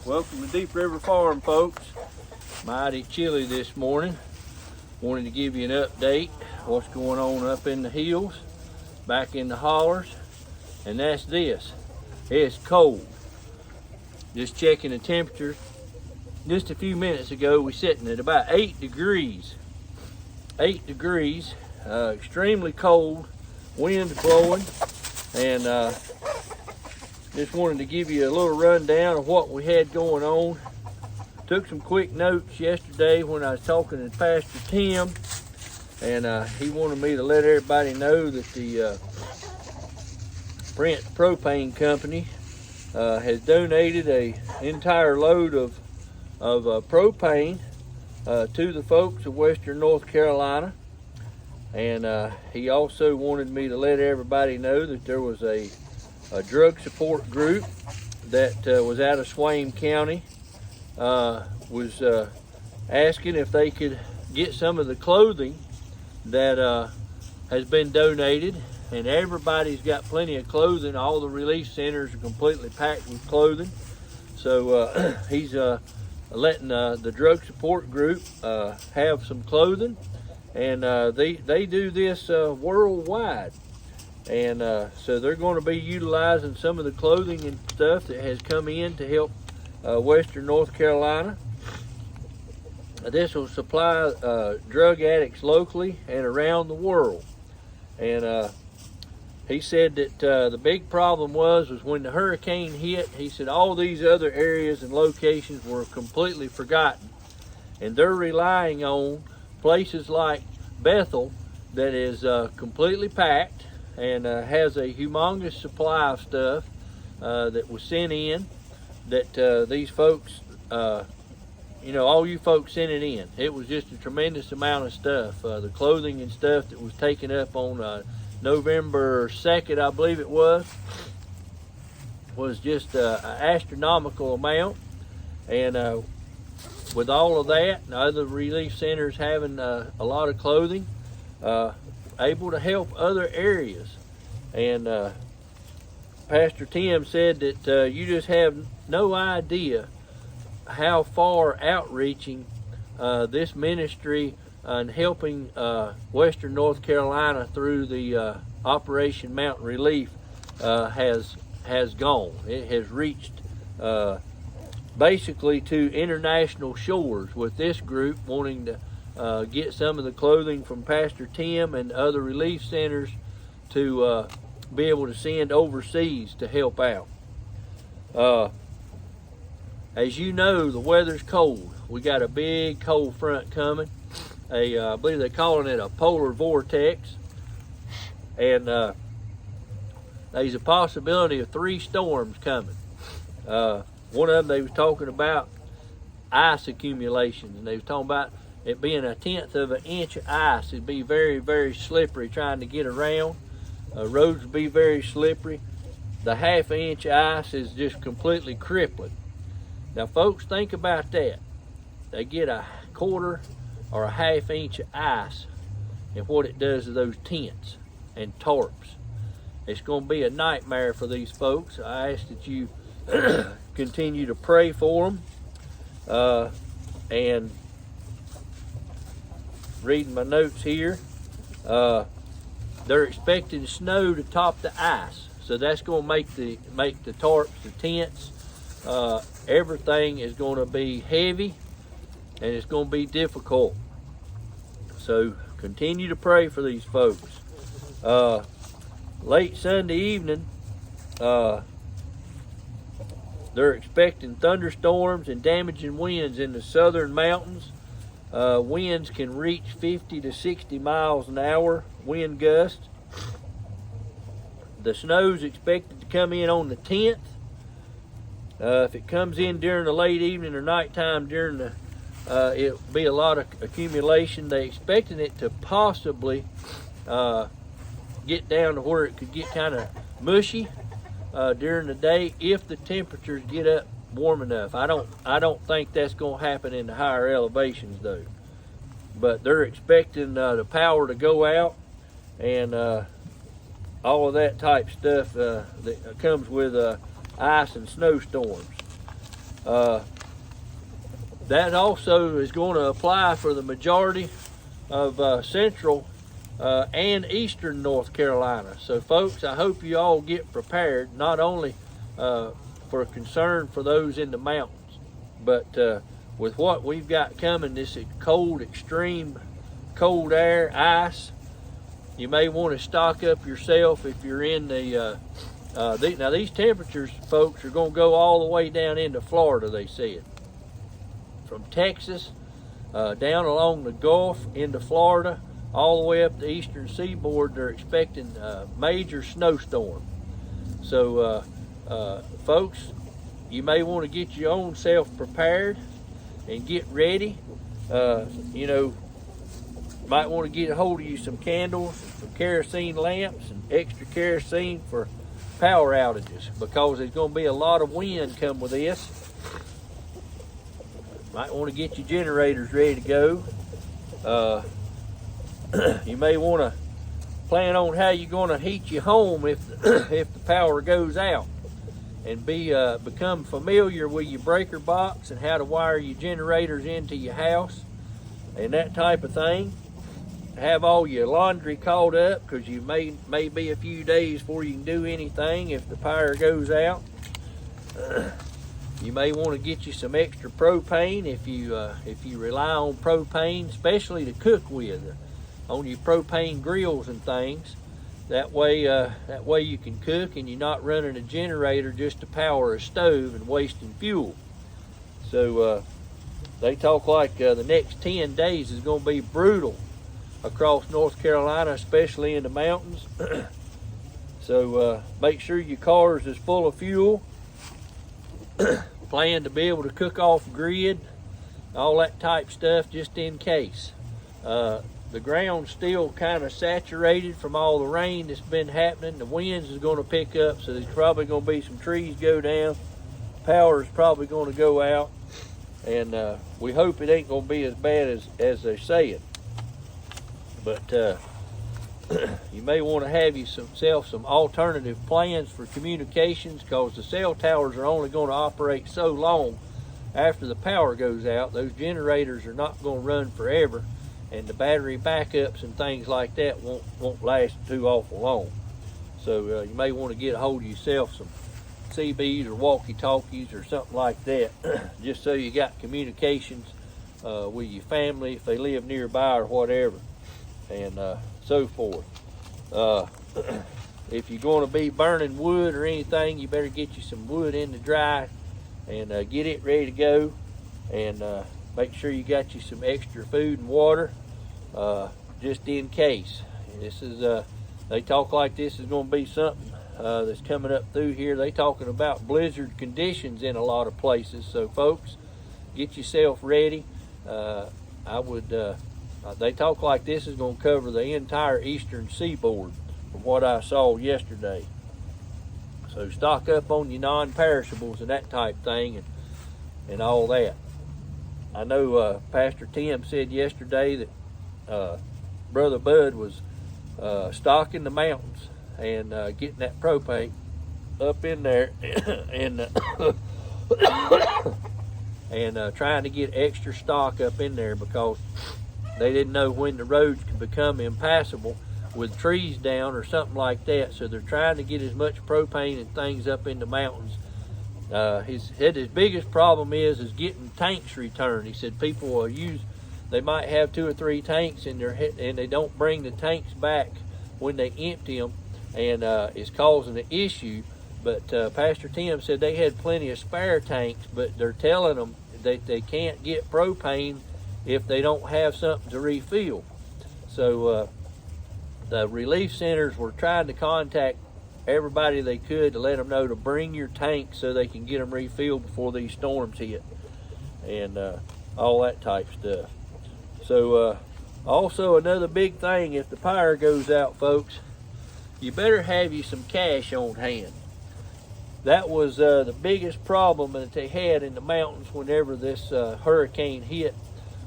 Welcome to Deep River Farm, folks. Mighty chilly this morning. Wanted to give you an update what's going on up in the hills, back in the hollers, and that's this. It's cold. Just checking the temperature. Just a few minutes ago, we're sitting at about 8 degrees. 8 degrees, extremely cold, winds blowing, and just wanted to give you a little rundown of what we had going on. Took some quick notes yesterday when I was talking to Pastor Tim, and he wanted me to let everybody know that the Prince Propane Company has donated an entire load of propane to the folks of Western North Carolina. And he also wanted me to let everybody know that there was a drug support group that was out of Swain County, was asking if they could get some of the clothing that has been donated. And everybody's got plenty of clothing. All the relief centers are completely packed with clothing. So he's letting the drug support group have some clothing. And they do this worldwide. And so they're going to be utilizing some of the clothing and stuff that has come in to help Western North Carolina. This will supply drug addicts locally and around the world. And he said that the big problem was when the hurricane hit, he said all these other areas and locations were completely forgotten. And they're relying on places like Bethel that is completely packed and has a humongous supply of stuff that was sent in, that these folks, all you folks sent it in. It was just a tremendous amount of stuff. The clothing and stuff that was taken up on November 2nd, I believe it was just an astronomical amount. And with all of that, and other relief centers having a lot of clothing, able to help other areas. And Pastor Tim said that you just have no idea how far outreaching this ministry and helping Western North Carolina through the Operation Mountain Relief has gone. It has reached basically to international shores with this group wanting to get some of the clothing from Pastor Tim and other relief centers to be able to send overseas to help out. As you know, the weather's cold. We got a big cold front coming. I believe they're calling it a polar vortex. And there's a possibility of 3 storms coming. One of them, they was talking about ice accumulations, and they was talking about it being 1/10 of an inch of ice. It'd be very, very slippery trying to get around. Roads would be very slippery. The 1/2 inch ice is just completely crippling. Now, folks, think about that. They get a 1/4 or a 1/2 inch of ice, and what it does to those tents and tarps. It's going to be a nightmare for these folks. I ask that you continue to pray for them. And reading my notes here, they're expecting snow to top the ice, so that's going to make the tarps, the tents, everything is going to be heavy, and it's going to be difficult. So continue to pray for these folks. Late Sunday evening, they're expecting thunderstorms and damaging winds in the southern mountains. Winds can reach 50 to 60 miles an hour, wind gusts. The snow's expected to come in on the 10th. If it comes in during the late evening or nighttime during the, it'll be a lot of accumulation. They're expecting it to possibly get down to where it could get kind of mushy during the day if the temperatures get up warm enough. I don't think that's going to happen in the higher elevations though. But they're expecting the power to go out and all of that type stuff that comes with ice and snowstorms. That also is going to apply for the majority of central and eastern North Carolina. So folks, I hope you all get prepared, not only for concern for those in the mountains, but with what we've got coming, this cold, extreme cold air, ice, you may want to stock up yourself if you're in now these temperatures, folks, are going to go all the way down into Florida, they said. From Texas down along the Gulf into Florida, all the way up the eastern seaboard, they're expecting a major snowstorm. So folks, you may want to get your own self prepared and get ready. You know, might want to get a hold of you some candles, some kerosene lamps, and extra kerosene for power outages, because there's going to be a lot of wind come with this. Might want to get your generators ready to go. You may want to plan on how you're going to heat your home if if the power goes out, and become familiar with your breaker box and how to wire your generators into your house and that type of thing. Have all your laundry caught up, because you may be a few days before you can do anything if the power goes out. You may want to get you some extra propane if you rely on propane, especially to cook with, on your propane grills and things. That way you can cook and you're not running a generator just to power a stove and wasting fuel. So they talk like the next 10 days is going to be brutal across North Carolina, especially in the mountains. So make sure your cars is full of fuel. Plan to be able to cook off grid, all that type stuff, just in case. The ground's still kind of saturated from all the rain that's been happening. The winds is going to pick up, so there's probably going to be some trees go down. Power is probably going to go out, and we hope it ain't going to be as bad as they say it. But you may want to have yourself some alternative plans for communications, because the cell towers are only going to operate so long after the power goes out. Those generators are not going to run forever, and the battery backups and things like that won't last too awful long. So you may want to get a hold of yourself some CBs or walkie-talkies or something like that, just so you got communications with your family if they live nearby or whatever, and so forth. If you're going to be burning wood or anything, you better get you some wood in the dry and get it ready to go, and make sure you got you some extra food and water, just in case. This is they talk like this is going to be something that's coming up through here. They talking about blizzard conditions in a lot of places. So folks, get yourself ready. They talk like this is going to cover the entire eastern seaboard from what I saw yesterday. So stock up on your non-perishables and that type thing, and all that. I know Pastor Tim said yesterday that Brother Bud was stocking the mountains and getting that propane up in there and and trying to get extra stock up in there, because they didn't know when the roads could become impassable with trees down or something like that. So they're trying to get as much propane and things up in the mountains. His biggest problem is getting tanks returned. He said people will they might have 2 or 3 tanks in their head, and they don't bring the tanks back when they empty them, and it's causing an issue. But Pastor Tim said they had plenty of spare tanks, but they're telling them that they can't get propane if they don't have something to refill. So the relief centers were trying to contact everybody they could to let them know to bring your tanks so they can get them refilled before these storms hit, and all that type stuff. So also another big thing, if the power goes out, folks, you better have you some cash on hand. That was the biggest problem that they had in the mountains whenever this hurricane hit.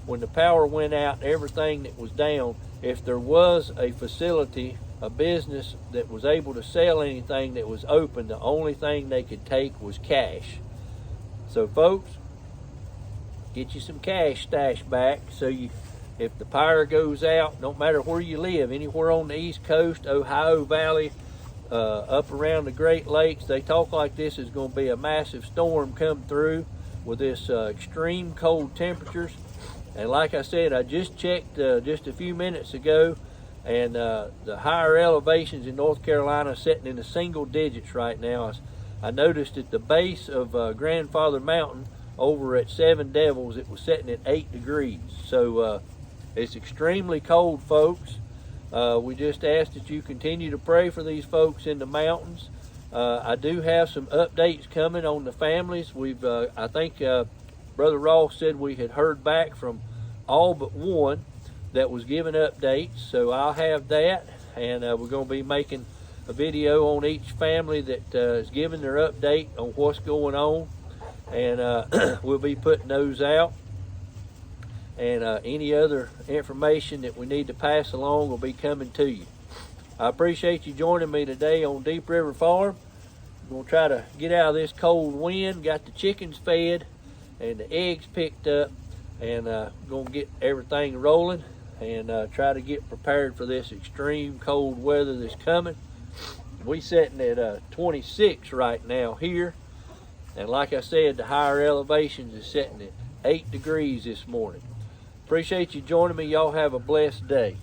When the power went out and everything that was down, if there was a facility, a business that was able to sell anything that was open, the only thing they could take was cash. So folks, get you some cash stashed back so you, if the power goes out, no matter where you live, anywhere on the East Coast, Ohio Valley, up around the Great Lakes, they talk like this is going to be a massive storm come through with this extreme cold temperatures. And like I said, I just checked just a few minutes ago, and the higher elevations in North Carolina are sitting in the single digits right now. I noticed at the base of Grandfather Mountain over at Seven Devils, it was sitting at 8 degrees. So it's extremely cold, folks. We just ask that you continue to pray for these folks in the mountains. I do have some updates coming on the families. We've, I think Brother Ross said we had heard back from all but one that was giving updates. So I'll have that, and we're going to be making a video on each family that is giving their update on what's going on. And we'll be putting those out. And any other information that we need to pass along will be coming to you. I appreciate you joining me today on Deep River Farm. We're going to try to get out of this cold wind, got the chickens fed and the eggs picked up, and going to get everything rolling and try to get prepared for this extreme cold weather that's coming. We're sitting at 26 right now here, and like I said, the higher elevations is sitting at 8 degrees this morning. Appreciate you joining me. Y'all have a blessed day.